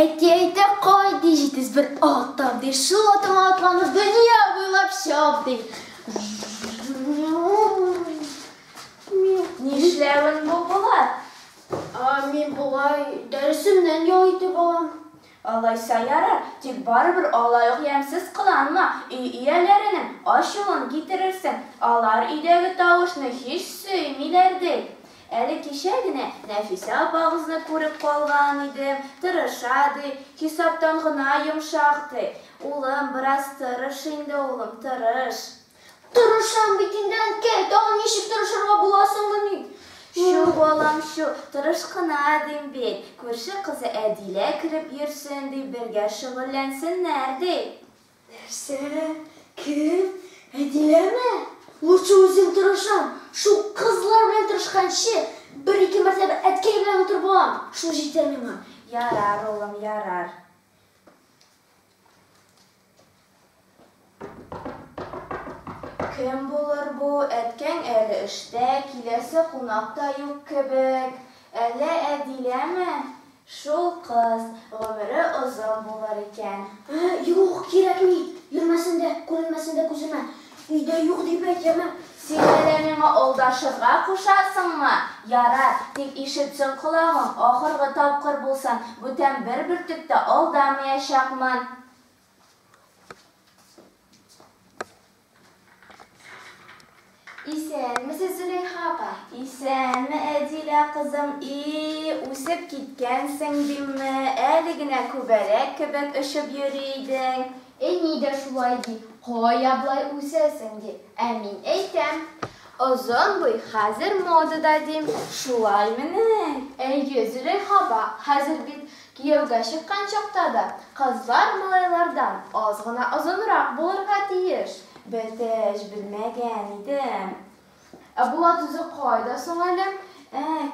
Әйтті қойды жетіз бір аттап дей, шылатыма атланып, дүния бойлап шап дей. Нешләуін бұл болар? Мен бұлай дәрісімнен яйты балам. Алайса ярар, тек барыбір алайық ямсыз қыланма, үй иелерінің ашуын кетірірсің. Алар үйдегі тауышны хеш сөймейлердей. Әлі кешегіне Нәфисе апағызны көріп қалған едім, тырышады, хисаптан ғына йымшақты. Улым, біраз тырыш енді улым, тырыш. Тырышам бетінден кел, тағы нешік тырышырға боласың мұны? Шу балам шу, тырыш қына дем бел. Көрші қызы Әдилә кіріп ерсін де бірге шығылленсін нәрде? Нәрсе? Кім? Әдилә ме? Лучше өзім тырышам. Шу қызлар білен тырышқаншы, бір-екі мәртебе әткей білен ұтыр болам. Шу жетер меңа. Ярар, олым, ярар. Кім болыр бұл? Әткен әлі іште, келесі қонақта юк кебек. Әлі Әдилә ме? Шул қыз, ғөмірі ұзын болар екен. Юқ, керекмейді. Йөрмәсінде, көрінмәсінде көзіме. Үйде юқ деп әйтеме. Сен әлі меңа олдашырға қошасың ма? Ярар, тек ишітсін құлағым, ақырғы тапқыр болсан, бүтән бір бүртікті олдамаяшақмын. Исәнмісі Зüleyха апа? Исәнме Әдилә қызым, үсіп кеткенсің деймі? Әлі генә күбәрәк кебек ішіп йөрейдің. Ни дә шулай ди, қоя бұлай үсәсің ди. Мин әйтәм, ұзын бұй хәзір модада дим. Шулай мене? Зüleyха апа, хәзір бит кияугә шыққан чакта да қызлар малайлардан аз гына ұзынрақ булырга тиеш. Бәтәш, білмәгән идем. Булат үзе кайда соң әле?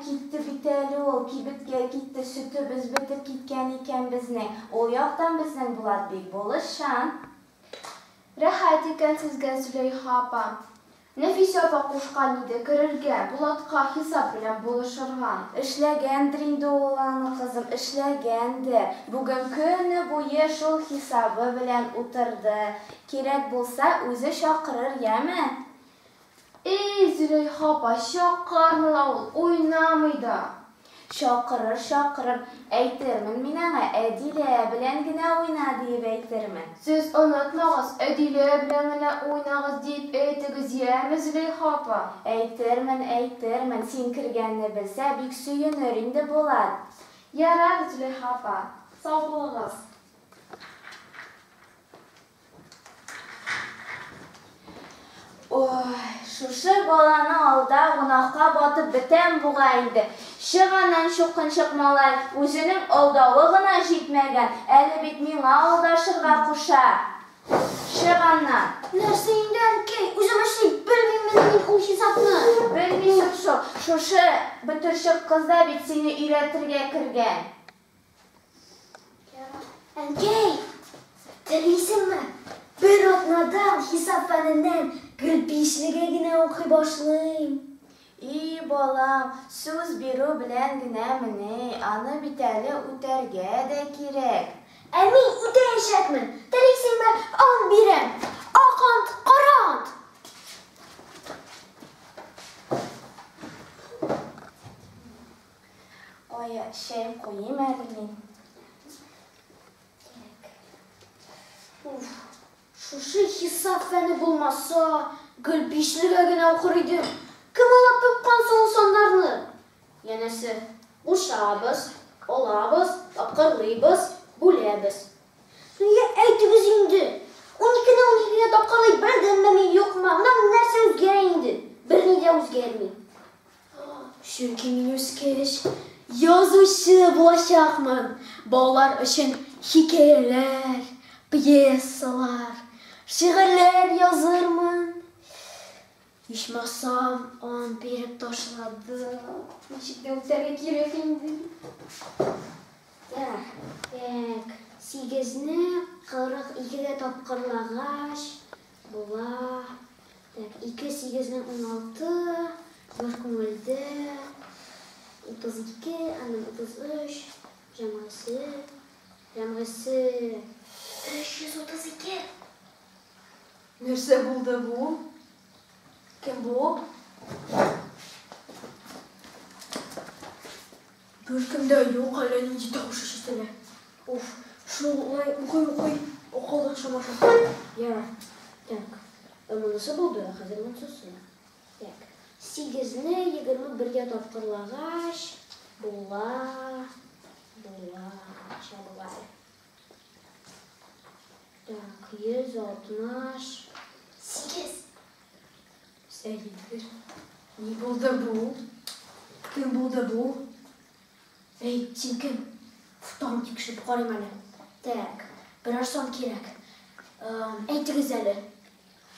Китті бит әле ул, кибеткә китте, сөтебез бетеп киткән икән безнең. Ул яктан безнең Булат бик булышчан. Рәхәт икән сезгә Зüleyха апа. Нәфисә апа кушкан иде керергә, Булатка хисап белән булышырга. Эшләгәндер инде ул аны кызым, эшләгәндер. Бүген көне буе шул хисабы белән утырды. Кирәк булса үзе чакырыр, яме? Зüleyха апа, чакырмыла ул, уйнамый да. Чакырыр. Әйтермен мин аңа, Әдилә белән генә уйна дип әйтермен. Сез онытмагыз, Әдилә белән генә уйнагыз дип әйтегез, яме Зüleyха апа? Әйтермен. Син кергәнне белсә, бик сөенер инде Булат. Ярар, Зüleyха апа. Сау булыгыз. Шушы баланы алда гынахка батып бетәм буга инде. Шыганнан шукынчык малай, үзенең алдавы гына җитмәгән, әле бит миңа алдашырга куша. Шыганнан. Нәрсә инде әнкәй? Үзем эшлим, белмим мин ул хисапны. Белмисең шул. Шушы бөтерчек кыз да бит сине өйрәтергә кергән. Әнкәй, телисеңме? Bir atnadan hesap fənindən gülbişligə генә укый башлыйм. Балам, сүз бирү белән генә менә, аны бит әле үтәргә дә кирәк. Мин үтәячәкмен. Телисеңме? Ан бирәм. Акант, карант. Шәй куйым әле мин. Шушы хисап фәне булмаса, гөлбишлегә генә укыр идем. Кем алып тапкан соң саннарны? Янәсе, ушабыз, алабыз, акырлыйбыз, бүләбез. Әйтегез инде. 12-12-гә тапканлый бердәнме мин юкмы? Менә нәрсә үзгәрә инде? Берни дә үзгәрми. Чөнки мин үскәч язучы булачакмын. Балалар өчен хикәяләр, пьесалар, şiirler yazırmın. İçmezsem an berip taşladı. Nişikde üterge kirek indi. Сигезне 42-гә тапкырлагач була. 2 сигезне 16, бер күңелдә 32, аның 33, җамасы Җәмгысе 332. Нәрсә булды бу? Кем бу? Беркемдә юк, әллә нинди тавыш ишетелә. Уф, шулай укый. Акылдан шамаша. Яра. Так. Монысы булды, хәзер монысы. Так. 8-не 21-гә тапкырлагач, була. Чабылар. Так, 168. Сәйдер. Ни булды бу? Кем булды бу? Эй, син кем? Футан тикшеп карыйм әле. Так, берәр сан кирәк. Әйтегез әле.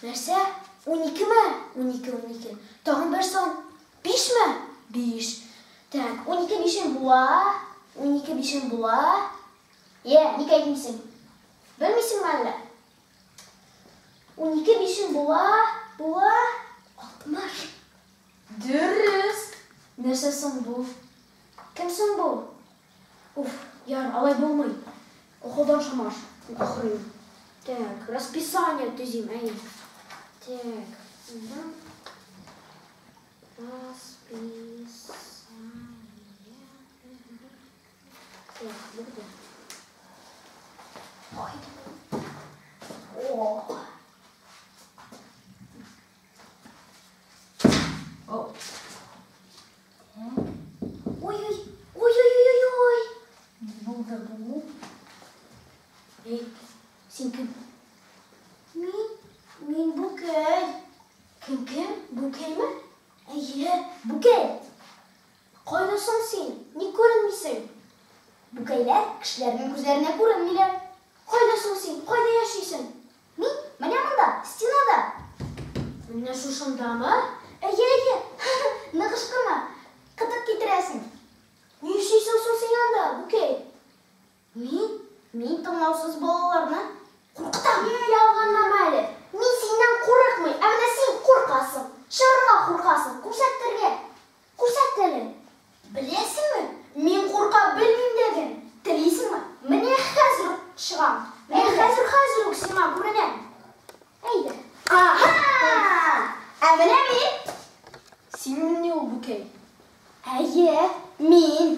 Нәрсә? 12ме? 12. Тагын бер сан. 5ме? 5. Так, 12 бишен була. 12 бишен була. Ник әйтмисең? Белмисеңме әллә? 12 бишен була. 60. Дөрес. Нәрсә соң бу? Кем соң бу? Уф, яр, алай булмый. Акылдан шамаш. Укырым. Так, расписание төзим, әй. Так. Расписание. Так, burada. О. Ой. Булды бу. Эй, син кем? Мин Букәй. Кем? Букәйме? Әйе, Букәй. Кайда соң син? Ник күренмисең? Букәйләр кешеләрнең күзләренә күренмиләр. Кайда соң син? Кайда яшисең? Мин менә монда, стенада. Менә шушындамы? Әйе. Ныгышкыма. Кытык китерәсең. Ни эшлисең соң син анда, Букәй? Мин тыңлаусыз балаларны куркытам. Ялганлама әле. Мин синнән курыкмый, ә менә син куркасың. Шарга куркасың. Күрсәт әле. Беләсеңме? Мин курка белмим дигән. Телисеңме? Менә хәзер үк чыгам. Мен хәзер үк сиңа күренәм. Әйдә. Аха! Ә менә мин. Син ни ул, Букәй? Әйе, мин.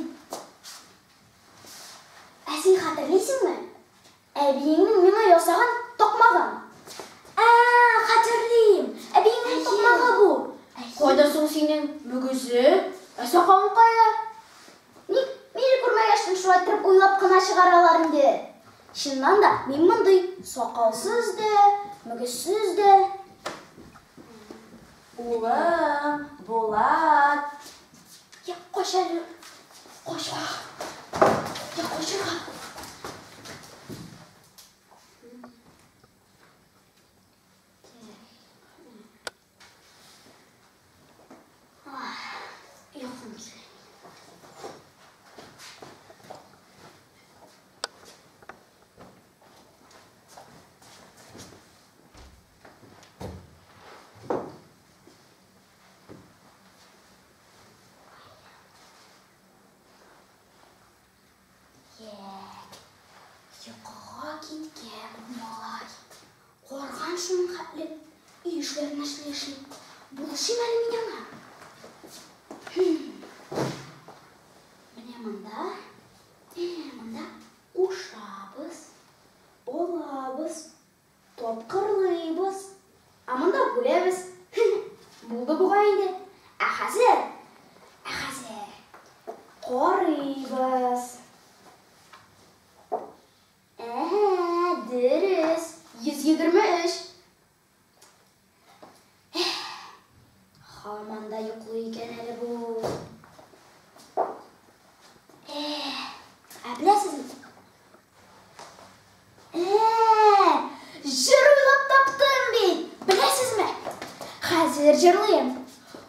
Ә син хәтерлисеңме? Әбиеңнең миңа ясаган токмагын. Хәтерлим. Әбиеңнең токмагы бу. Кайда соң синең мөгезе? Ә сакалың кайда? Ник мине күрмәгәчтең шулай торып уйлап кына чыгаралар инде. Чыннан да мин мондый сакалсыз да, мөгезсез дә. Улым, Булат. Я кач әле. Кача. Я качырга. Йокыга киткән малай. Карган шуның хәтле эшләрен эшли. Булышым әле мин аңа. Менә монда ушабыз, олабыз, тапкырлыйбыз. А монда бүләбез. Булды буга инде. Ә хәзер карыйбыз. Дөрес. 123. Һаман да йоклый икән әле бу. Ә беләсезме? Җыр уйлап таптым бит. Беләсезме? Хәзер җырлыйм.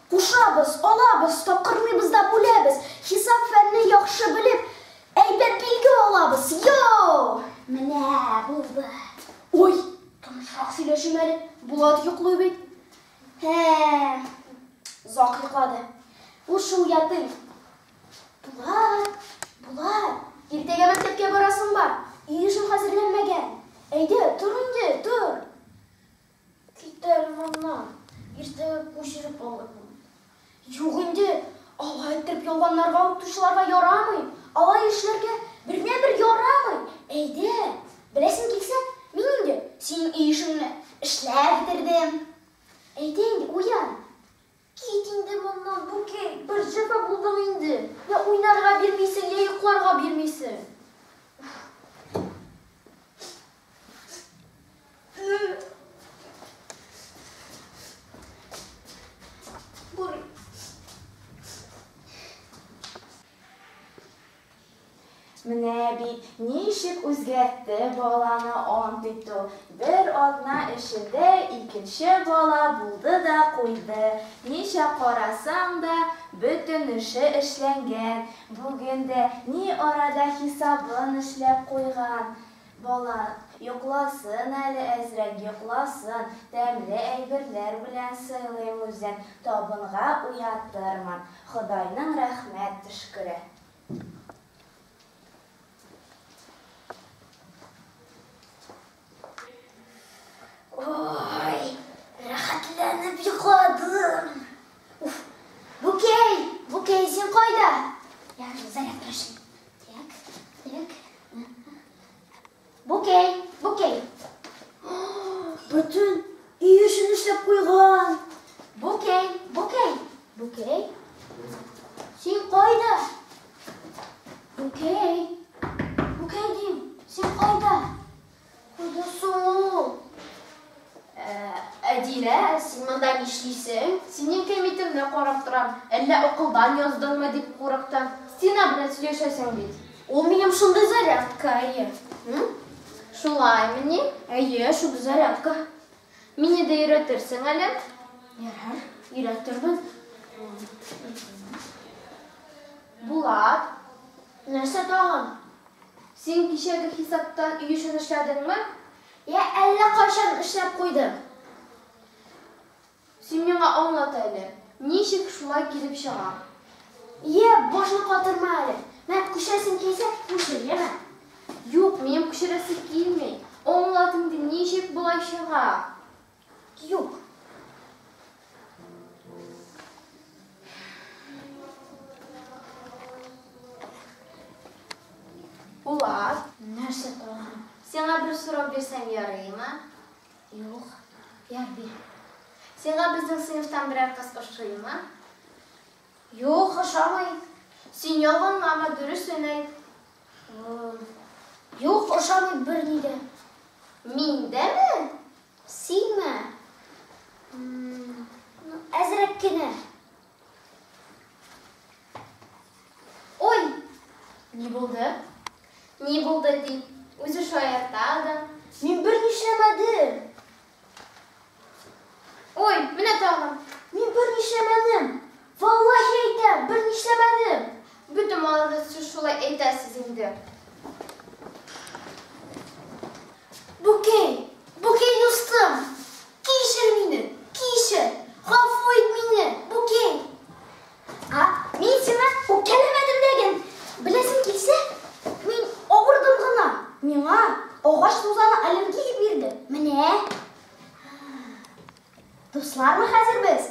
Кушабыз, алабыз, тапкырлыйбыз да бүләбез. Хисап фәнне яхшы белеп, әйбәт билге алабыз. Менә булды. Ой, тынышрак сөйләшим әле. Булат йоклый бит. Зак йоклады. Ул шул ятый. Булат, иртәгә мәктәпкә барасың бар. үй ішін хәзерләнмәгән. Әйдә, тур инде, тур. Китәлем моннан. Иртәгә күчереп алырмын. Юк инде, алай итеп ялганнарга укытучыларга ярамый. Алай эшләргә берне-бер ярамый. Әйдә, беләсең килсә, мин инде синең үй эшеңне эшләп бетердем. Әйдә инде, уян. Кит инде моннан, Букей. Бер җәфа булдың инде. Я уйнарга бирмисең, я йокларга бирмисең. Менә бит ничек үзгәртте баланы ант итү. Бер атна эчендә икенче бала булды да куйды. Ничә карасаң да бөтен эше эшләнгән. Бүген дә ни арада хисабын эшләп куйган. Бала йокласын әле, әзрәк йокласын. Тәмле әйберләр белән сыйлыйм үзен. Табынга уятырмын. Ходайның рәхмәт төшкере. Ой, рәхәтләнеп йокладым. Букей, Букей, син кайда? Я заряд. Так. Букей, Букей. Бөтен үй эшен эшләп куйган. Букей. Букей, Син кайда? Букей дим, син кайда? Кайда соң? Әдилә, син монда нишлисең? Синең кәмитеңне карап торам. Әллә окылдан яздыңмы дип курыктым. Стена белән сөйләшәсең бит. Ул минем шундый зарядка, әйе. Шулаймы ни? Әйе, шундый зарядка. Мине дә өйрәтерсең әле? Ярар, өйрәтермен. Булат, Нәрсә тагын? син кичәге хисаптан үй эшен эшләдеңме? Я әллә кайчан эшләп куйдым. Син миңа аңлат әле. Ничек шулай килеп чыга? Я башны катырма әле. Мәк күчәсең килсә, күчер, яме. Юк, минем күчерәсе килмәй. Аңлат инде, ничек булай чыга? Юк. Булат, Нәрсә тагын? сиңа бер сорау бирсәм ярыймы? Юк. Ярби. Сиңа безнең сыйныфтан берәр кыз ошыймы? Юк, ошамый. Син ялганлама, дөрес әйт. Юк, ошамый берни дә. Миндәме? Синме? Әзрәк кенә. Ой, ни булды? Ни булды ди? Үзе шаярта адам. Мин берни эшләмәдем. Ой, менә тагын. Мин берни эшләмәдем. Валлаһи әйтәм, берни эшләмәдем. Бөтен маларыз шулай әйтәсез инде. Букей дустым. Кичер мине, кичер. Гафу ит мине, Букей. Мин сиңа үпкәләмәдем дәген. Беләсең килсә, мин авырдым гына. Миңа агач тузаны аллергия бирде. Менә. Дуслармы хәзер без?